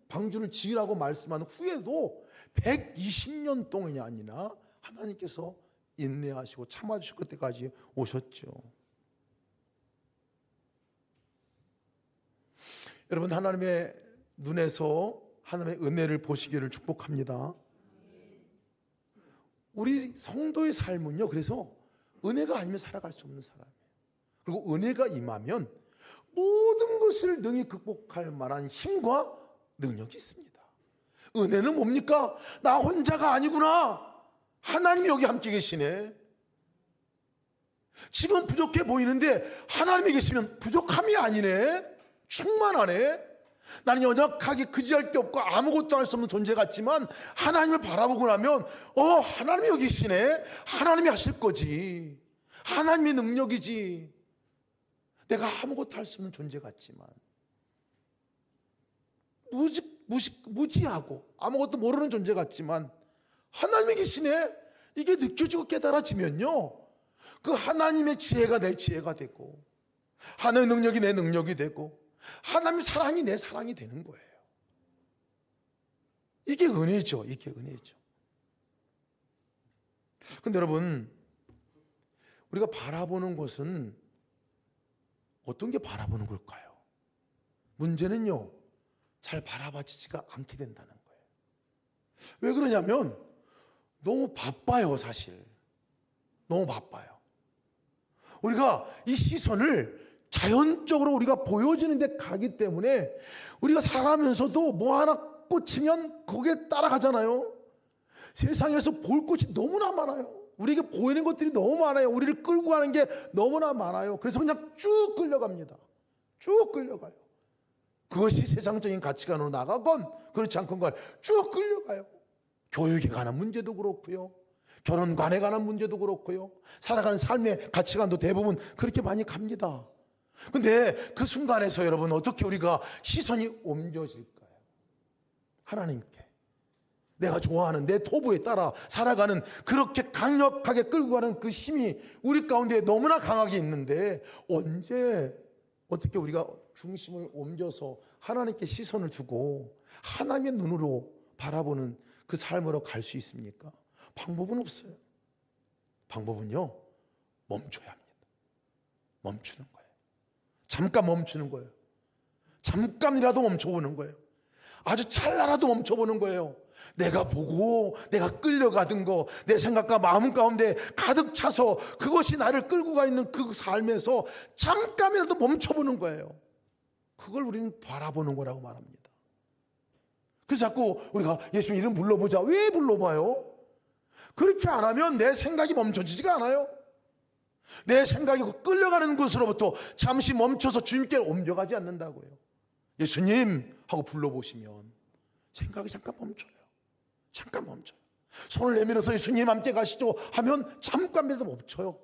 방주를 지으라고 말씀한 후에도 120년 동안이 아니라 하나님께서 인내하시고 참아주실 그때까지 오셨죠. 여러분, 하나님의 눈에서 하나님의 은혜를 보시기를 축복합니다. 우리 성도의 삶은요, 그래서 은혜가 아니면 살아갈 수 없는 사람이에요. 그리고 은혜가 임하면 모든 것을 능히 극복할 만한 힘과 능력이 있습니다. 은혜는 뭡니까? 나 혼자가 아니구나. 하나님이 여기 함께 계시네. 지금 부족해 보이는데 하나님이 계시면 부족함이 아니네. 충만하네. 나는 연약하게 그지할 게 없고 아무것도 할 수 없는 존재 같지만 하나님을 바라보고 나면 하나님이 여기 계시네. 하나님이 하실 거지. 하나님의 능력이지. 내가 아무것도 할 수 없는 존재 같지만 무지하고 아무것도 모르는 존재 같지만 하나님이 계시네. 이게 느껴지고 깨달아지면요, 그 하나님의 지혜가 내 지혜가 되고 하나님의 능력이 내 능력이 되고 하나님의 사랑이 내 사랑이 되는 거예요. 이게 은혜죠. 이게 은혜죠. 근데 여러분, 우리가 바라보는 것은 어떤 게 바라보는 걸까요? 문제는요, 잘 바라봐지지가 않게 된다는 거예요. 왜 그러냐면 너무 바빠요. 사실 너무 바빠요. 우리가 이 시선을 자연적으로 우리가 보여지는 데 가기 때문에 우리가 살아가면서도 뭐 하나 꽂히면 거기에 따라가잖아요. 세상에서 볼 것이 너무나 많아요. 우리에게 보이는 것들이 너무 많아요. 우리를 끌고 가는 게 너무나 많아요. 그래서 그냥 쭉 끌려갑니다. 쭉 끌려가요. 그것이 세상적인 가치관으로 나가건 그렇지 않건 쭉 끌려가요. 교육에 관한 문제도 그렇고요, 결혼관에 관한 문제도 그렇고요, 살아가는 삶의 가치관도 대부분 그렇게 많이 갑니다. 근데 그 순간에서 여러분, 어떻게 우리가 시선이 옮겨질까요? 하나님께, 내가 좋아하는 내 토부에 따라 살아가는, 그렇게 강력하게 끌고 가는 그 힘이 우리 가운데 너무나 강하게 있는데 언제 어떻게 우리가 중심을 옮겨서 하나님께 시선을 두고 하나님의 눈으로 바라보는 그 삶으로 갈 수 있습니까? 방법은 없어요. 방법은요, 멈춰야 합니다. 멈추는 거예요. 잠깐 멈추는 거예요. 잠깐이라도 멈춰보는 거예요. 아주 찰나라도 멈춰보는 거예요. 내가 보고 내가 끌려가던 거, 내 생각과 마음 가운데 가득 차서 그것이 나를 끌고 가 있는 그 삶에서 잠깐이라도 멈춰보는 거예요. 그걸 우리는 바라보는 거라고 말합니다. 그래서 자꾸 우리가 예수 이름 불러보자. 왜 불러봐요? 그렇게 안 하면 내 생각이 멈춰지지가 않아요. 내 생각이 끌려가는 곳으로부터 잠시 멈춰서 주님께 옮겨가지 않는다고요. 예수님 하고 불러보시면 생각이 잠깐 멈춰요. 잠깐 멈춰요. 손을 내밀어서 예수님 함께 가시죠 하면 잠깐이라도 멈춰요.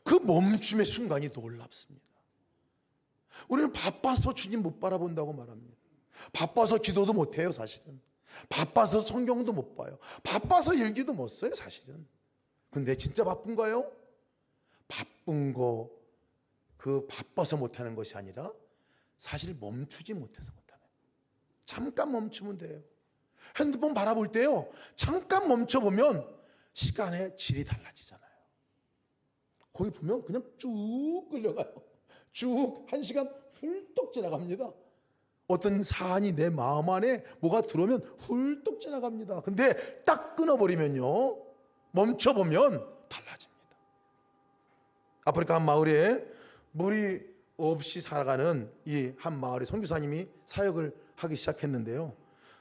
그 멈춤의 순간이 놀랍습니다. 우리는 바빠서 주님 못 바라본다고 말합니다. 바빠서 기도도 못해요. 사실은 바빠서 성경도 못 봐요. 바빠서 일기도 못 써요. 사실은. 근데 진짜 바쁜가요? 바쁜 거, 그 바빠서 못하는 것이 아니라 사실 멈추지 못해서 못하는 거예요. 잠깐 멈추면 돼요. 핸드폰 바라볼 때요, 잠깐 멈춰보면 시간의 질이 달라지잖아요. 거기 보면 그냥 쭉 끌려가요. 쭉 1시간 훌떡 지나갑니다. 어떤 사안이 내 마음 안에 뭐가 들어오면 훌떡 지나갑니다. 근데 딱 끊어버리면요, 멈춰보면 달라집니다. 아프리카 한 마을에 물이 없이 살아가는 이 한 마을의 선교사님이 사역을 하기 시작했는데요,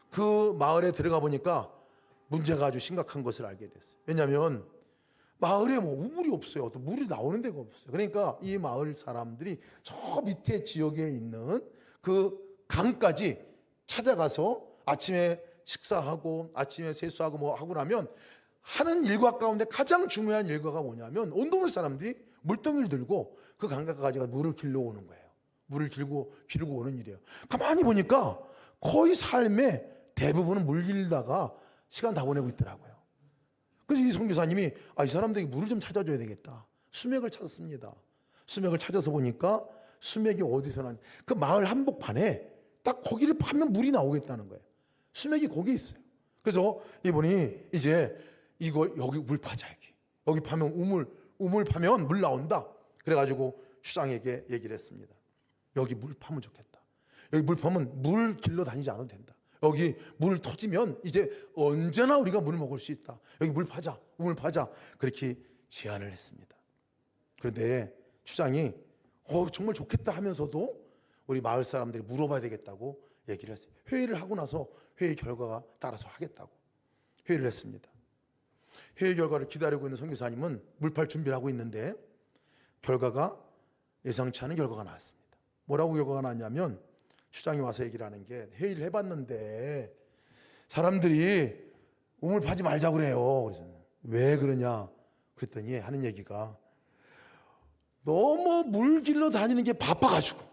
그 마을에 들어가 보니까 문제가 아주 심각한 것을 알게 됐어요. 왜냐하면 마을에 뭐 우물이 없어요. 또 물이 나오는 데가 없어요. 그러니까 이 마을 사람들이 저 밑에 지역에 있는 그 강까지 찾아가서 아침에 식사하고 아침에 세수하고 뭐 하고 나면 하는 일과 가운데 가장 중요한 일과가 뭐냐면 온 동네 사람들이 물동이를 들고 그 강가까지 가지고 물을 길러 오는 거예요. 물을 기르고 오는 일이에요. 가만히 보니까 거의 삶의 대부분은 물 길다가 시간 다 보내고 있더라고요. 그래서 이 선교사님이 이 사람들에게 물을 좀 찾아줘야 되겠다. 수맥을 찾았습니다. 수맥을 찾아서 보니까 수맥이 어디서 나냐, 그 마을 한복판에 딱 거기를 파면 물이 나오겠다는 거예요. 수맥이 거기 있어요. 그래서 이분이 이제 이거 여기 물 파자, 여기 파면 우물 파면 물 나온다. 그래가지고 추장에게 얘기를 했습니다. 여기 물 파면 좋겠다. 여기 물 파면 물 길러 다니지 않아도 된다. 여기 물 터지면 이제 언제나 우리가 물을 먹을 수 있다. 여기 물 파자, 우물 파자. 그렇게 제안을 했습니다. 그런데 추장이 정말 좋겠다 하면서도 우리 마을 사람들이 물어봐야 되겠다고 얘기를 했어요. 회의를 하고 나서 회의 결과가 따라서 하겠다고 회의를 했습니다. 회의 결과를 기다리고 있는 선교사님은 물팔 준비를 하고 있는데 결과가 예상치 않은 결과가 나왔습니다. 뭐라고 결과가 나왔냐면 추장이 와서 얘기를 하는 게, 회의를 해봤는데 사람들이 우물 파지 말자고 그래요. 그래서 왜 그러냐 그랬더니 하는 얘기가, 너무 물질러 다니는 게 바빠가지고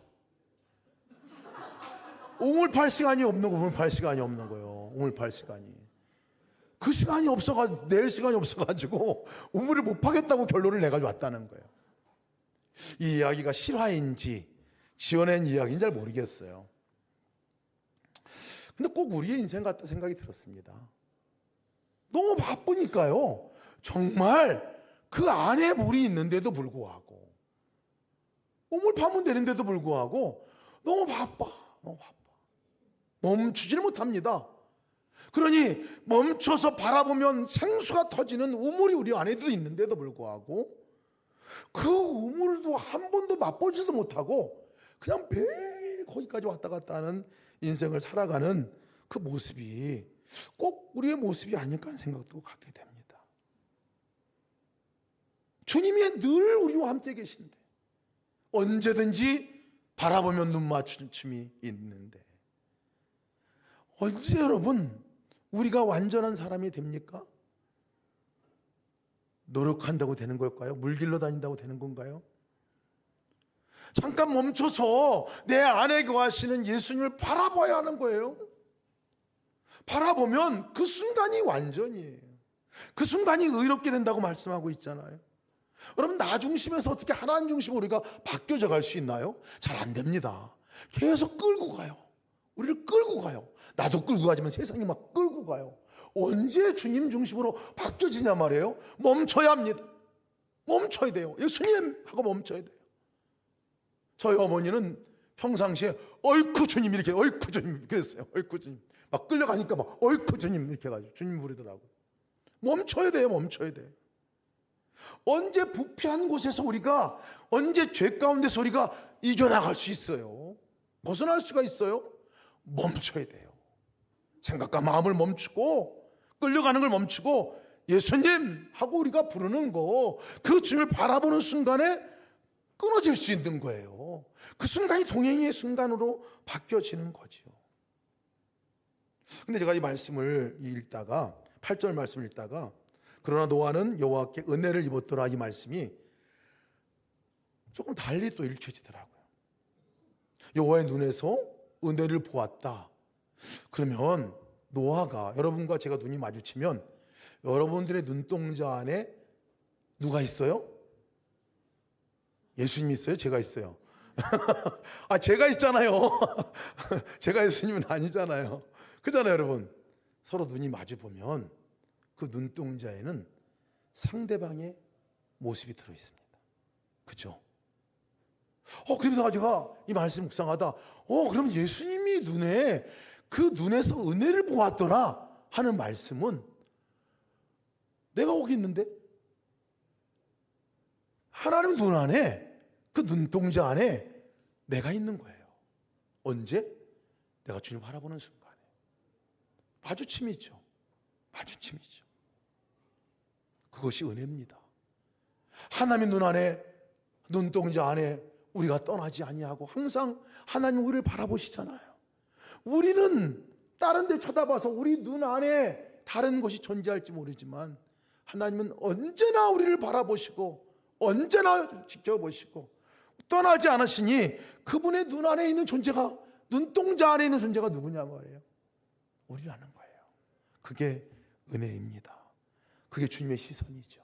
우물 팔 시간이 없는 거, 우물 팔 시간이 없는 거예요. 우물 팔 시간이. 그 시간이 없어가지고, 낼 시간이 없어가지고 우물을 못 파겠다고 결론을 내가지고 왔다는 거예요. 이 이야기가 실화인지 지어낸 이야기인지 잘 모르겠어요. 근데 꼭 우리의 인생 같다 생각이 들었습니다. 너무 바쁘니까요. 정말 그 안에 물이 있는데도 불구하고, 우물 파면 되는데도 불구하고 너무 바빠. 멈추지를 못합니다. 그러니 멈춰서 바라보면 생수가 터지는 우물이 우리 안에도 있는데도 불구하고 그 우물도 한 번도 맛보지도 못하고 그냥 매일 거기까지 왔다 갔다 하는 인생을 살아가는 그 모습이 꼭 우리의 모습이 아닐까 하는 생각도 갖게 됩니다. 주님이 늘 우리와 함께 계신데, 언제든지 바라보면 눈 맞춤이 있는데, 언제 여러분 우리가 완전한 사람이 됩니까? 노력한다고 되는 걸까요? 물길로 다닌다고 되는 건가요? 잠깐 멈춰서 내 안에 거하시는 예수님을 바라봐야 하는 거예요. 바라보면 그 순간이 완전이에요. 그 순간이 의롭게 된다고 말씀하고 있잖아요. 여러분, 나 중심에서 어떻게 하나님 중심으로 우리가 바뀌어져 갈 수 있나요? 잘 안 됩니다. 계속 끌고 가요. 우리를 끌고 가요. 나도 끌고 가지만 세상이 막 끌고 가요. 언제 주님 중심으로 바뀌어지냐 말이에요. 멈춰야 합니다. 멈춰야 돼요. 예수님 하고 멈춰야 돼요. 저희 어머니는 평상시에 어이쿠 주님 이렇게, 어이쿠 주님 그랬어요. 어이쿠 주님. 막 끌려가니까 막 어이쿠 주님 이렇게 해가지고 주님 부르더라고. 멈춰야 돼요. 멈춰야 돼요. 언제 부패한 곳에서 우리가, 언제 죄 가운데서 우리가 이겨나갈 수 있어요? 벗어날 수가 있어요? 멈춰야 돼요. 생각과 마음을 멈추고, 끌려가는 걸 멈추고 예수님 하고 우리가 부르는 거, 그 주님을 바라보는 순간에 끊어질 수 있는 거예요. 그 순간이 동행의 순간으로 바뀌어지는 거죠. 근데 제가 이 말씀을 읽다가, 8절 말씀을 읽다가, 그러나 노아는 여호와께 은혜를 입었더라, 이 말씀이 조금 달리 또 읽혀지더라고요. 여호와의 눈에서 은혜를 보았다. 그러면 노아가, 여러분과 제가 눈이 마주치면 여러분들의 눈동자 안에 누가 있어요? 예수님이 있어요? 제가 있어요? 아, 제가 있잖아요. 제가 예수님은 아니잖아요. 그잖아요, 여러분. 서로 눈이 마주 보면 그 눈동자에는 상대방의 모습이 들어 있습니다. 그죠? 그러면서 제가 이 말씀 묵상하다, 그럼 예수님이 그 눈에서 은혜를 보았더라 하는 말씀은 내가 거기 있는데, 하나님 눈 안에, 그 눈동자 안에 내가 있는 거예요. 언제? 내가 주님 바라보는 순간에. 마주침이죠. 마주침이죠. 그것이 은혜입니다. 하나님의 눈 안에, 눈동자 안에 우리가 떠나지 아니하고 항상 하나님 우리를 바라보시잖아요. 우리는 다른 데 쳐다봐서 우리 눈 안에 다른 것이 존재할지 모르지만 하나님은 언제나 우리를 바라보시고 언제나 지켜보시고 떠나지 않으시니, 그분의 눈 안에 있는 존재가, 눈동자 안에 있는 존재가 누구냐 말이에요. 우리라는 거예요. 그게 은혜입니다. 그게 주님의 시선이죠.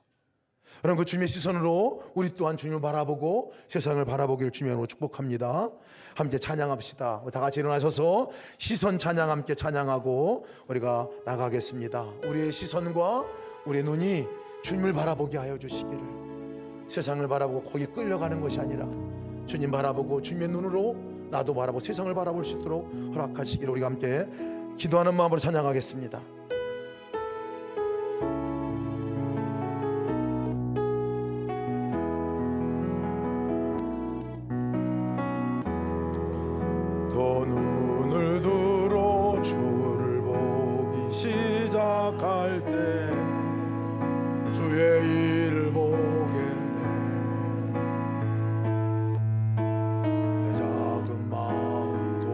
여러분, 그 주님의 시선으로 우리 또한 주님을 바라보고 세상을 바라보기를 주님으로 축복합니다. 함께 찬양합시다. 다 같이 일어나셔서 시선 찬양 함께 찬양하고 우리가 나가겠습니다. 우리의 시선과 우리의 눈이 주님을 바라보게 하여 주시기를, 세상을 바라보고 거기 끌려가는 것이 아니라 주님 바라보고 주님의 눈으로 나도 바라보고 세상을 바라볼 수 있도록 허락하시기를, 우리가 함께 기도하는 마음으로 찬양하겠습니다. 더 눈을 들어 주를 보기 시작할 때 주의 일을 보겠네. 내 작은 마음도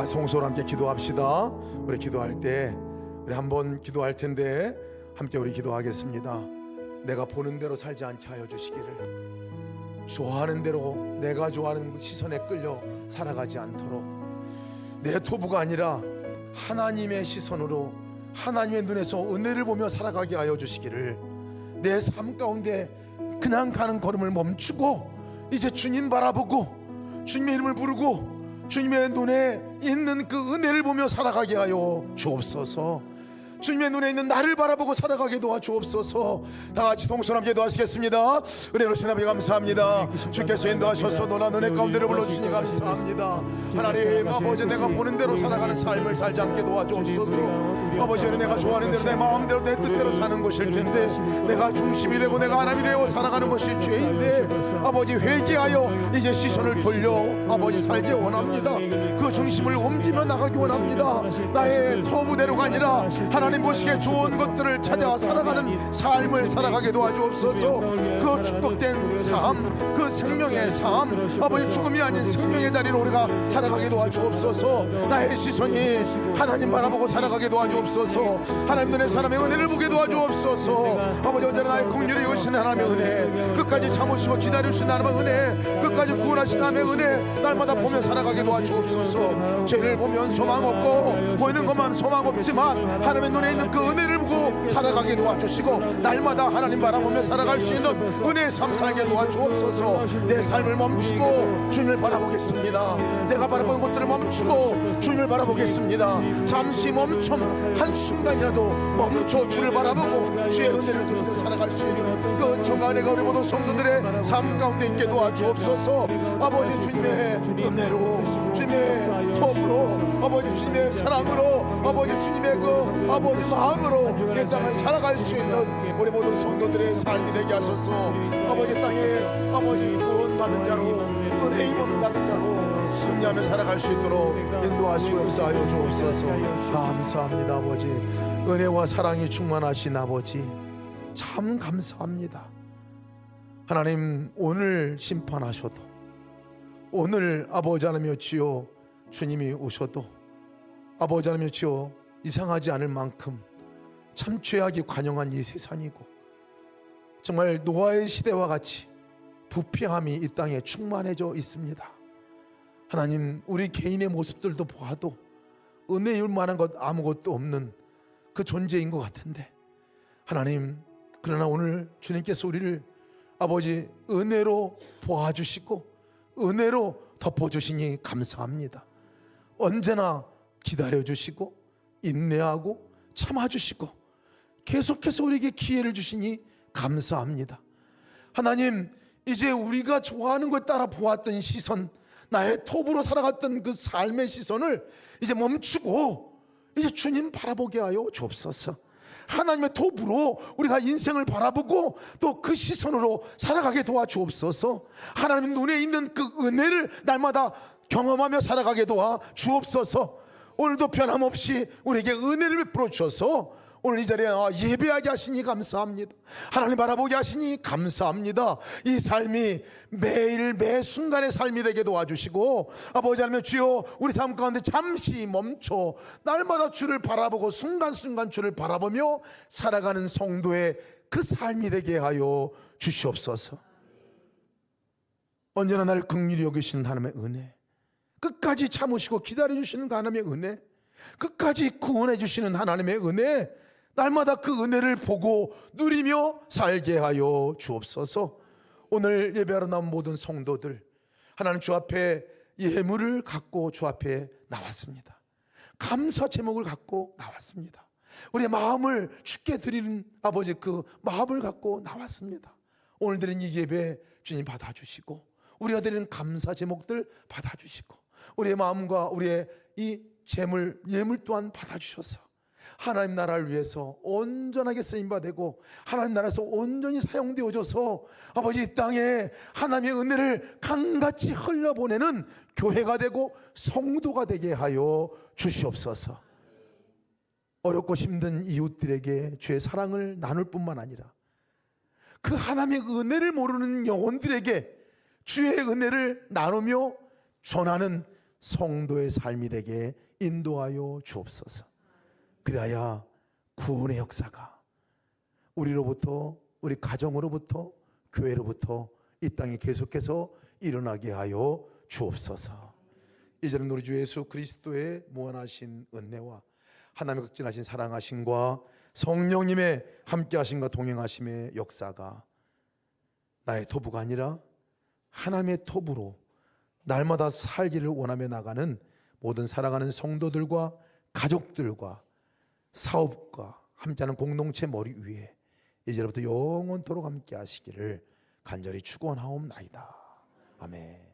같이 성소로 함께 기도합시다. 우리 기도할 때 우리 한번 기도할 텐데 함께 우리 기도하겠습니다. 내가 보는 대로 살지 않게 하여 주시기를, 좋아하는 대로 내가 좋아하는 시선에 끌려 살아가지 않도록, 내 토부가 아니라 하나님의 시선으로 하나님의 눈에서 은혜를 보며 살아가게 하여 주시기를, 내 삶 가운데 그냥 가는 걸음을 멈추고 이제 주님 바라보고 주님의 이름을 부르고 주님의 눈에 있는 그 은혜를 보며 살아가게 하여 주옵소서. 주님의 눈에 있는 나를 바라보고 살아가게 도와주옵소서. 다 같이 동서남게 기도하시겠습니다. 은혜로우신 아버지 감사합니다. 주께서 인도하셔서 놀라운 은혜 가운데를 불러주시니 감사합니다. 하나님 아버지, 내가 보는 대로 살아가는 삶을 살지 않게 도와주옵소서. 아버지, 내가 좋아하는 대로 내 마음대로 내 뜻대로 사는 것일 텐데 내가 중심이 되고 내가 사람이 되어 살아가는 것이 죄인데, 아버지 회개하여 이제 시선을 돌려 아버지 살기 원합니다. 그 중심을 옮기며 나가기 원합니다. 나의 터부대로가 아니라 하나님 보시기에 좋은 것들을 찾아 살아가는 삶을 살아가게 도와주옵소서. 그 축복된 삶, 그 생명의 삶, 아버지 죽음이 아닌 생명의 자리로 우리가 살아가게 도와주옵소서. 나의 시선이 하나님 바라보고 살아가게 도와주옵소서. 하나님 눈에 사람의 은혜를 보게 도와주옵소서. 아버지, 언제나 나의 긍휼히 여기시는 하나님의 은혜, 끝까지 참으시고 기다리시는 하나님의 은혜, 끝까지 구원하시는 하나님의 은혜 날마다 보며 살아가게 도와주옵소서. 죄를 보면 소망 없고 보이는 것만 소망 없지만 하나님의 눈에 있는 그 은혜를 보고 살아가게 도와주시고 날마다 하나님 바라보며 살아갈 수 있는 은혜의 삶 살게 도와주옵소서. 내 삶을 멈추고 주님을 바라보겠습니다. 내가 바라보는 것들을 멈추고 주님을 바라보겠습니다. 잠시 멈춤, 한순간이라도 멈춰 주를 바라보고 주의 은혜를 누리며 살아갈 수 있는 그 정가 은혜가 우리 모든 성도들의 삶 가운데 있게 도와주옵소서. 아버지, 주님의 은혜로, 주님의 톱으로, 아버지 주님의 사랑으로, 아버지 주님의 그 아버지 마음으로 이 땅을 살아갈 수 있는 우리 모든 성도들의 삶이 되게 하소서. 아버지, 땅에 아버지 구원받은 자로, 은혜 입음 받은 자로 승리하며 살아갈 수 있도록 인도하시고 역사하여 주옵소서. 감사합니다. 아버지, 은혜와 사랑이 충만하신 아버지 참 감사합니다. 하나님, 오늘 심판하셔도, 오늘 아버지 하나님이여 주여 주님이 오셔도 아버지 하나님이여 주여 이상하지 않을 만큼 참 죄악이 관영한 이 세상이고, 정말 노아의 시대와 같이 부패함이 이 땅에 충만해져 있습니다. 하나님, 우리 개인의 모습들도 보아도 은혜일 만한 것 아무것도 없는 그 존재인 것 같은데, 하나님, 그러나 오늘 주님께서 우리를 아버지 은혜로 보아주시고 은혜로 덮어주시니 감사합니다. 언제나 기다려주시고 인내하고 참아주시고 계속해서 우리에게 기회를 주시니 감사합니다. 하나님, 이제 우리가 좋아하는 것 따라 보았던 시선, 나의 톱으로 살아갔던 그 삶의 시선을 이제 멈추고 이제 주님 바라보게 하여 주옵소서. 하나님의 톱으로 우리가 인생을 바라보고 또 그 시선으로 살아가게 도와주옵소서. 하나님 눈에 있는 그 은혜를 날마다 경험하며 살아가게 도와 주옵소서. 오늘도 변함없이 우리에게 은혜를 베풀어 주셔서 오늘 이 자리에 예배하게 하시니 감사합니다. 하나님 바라보게 하시니 감사합니다. 이 삶이 매일 매 순간의 삶이 되게 도와주시고, 아버지 하나님 주여 우리 삶 가운데 잠시 멈춰 날마다 주를 바라보고 순간순간 주를 바라보며 살아가는 성도의 그 삶이 되게 하여 주시옵소서. 언제나 나를 긍휼히 여기시는 하나님의 은혜, 끝까지 참으시고 기다려주시는 하나님의 은혜, 끝까지 구원해 주시는 하나님의 은혜, 날마다 그 은혜를 보고 누리며 살게 하여 주옵소서. 오늘 예배하러 나온 모든 성도들, 하나님 주 앞에 예물을 갖고 주 앞에 나왔습니다. 감사 제목을 갖고 나왔습니다. 우리의 마음을 주께 드리는 아버지 그 마음을 갖고 나왔습니다. 오늘 드린 이 예배 주님 받아주시고, 우리가 드리는 감사 제목들 받아주시고, 우리의 마음과 우리의 이 재물 예물 또한 받아주셔서 하나님 나라를 위해서 온전하게 쓰임받고 하나님 나라에서 온전히 사용되어져서 아버지 이 땅에 하나님의 은혜를 강같이 흘려보내는 교회가 되고 성도가 되게 하여 주시옵소서. 어렵고 힘든 이웃들에게 주의 사랑을 나눌 뿐만 아니라 그 하나님의 은혜를 모르는 영혼들에게 주의 은혜를 나누며 전하는 성도의 삶이 되게 인도하여 주옵소서. 그리하여 구원의 역사가 우리로부터, 우리 가정으로부터, 교회로부터 이 땅에 계속해서 일어나게 하여 주옵소서. 이제는 우리 주 예수 그리스도의 무한하신 은혜와 하나님의 극진하신 사랑하심과 성령님의 함께하심과 동행하심의 역사가 나의 토부가 아니라 하나님의 토부로 날마다 살기를 원하며 나가는 모든 사랑하는 성도들과 가족들과 사업과 함께하는 공동체 머리 위에 이제부터 영원토록 함께 하시기를 간절히 축원하옵나이다. 아멘.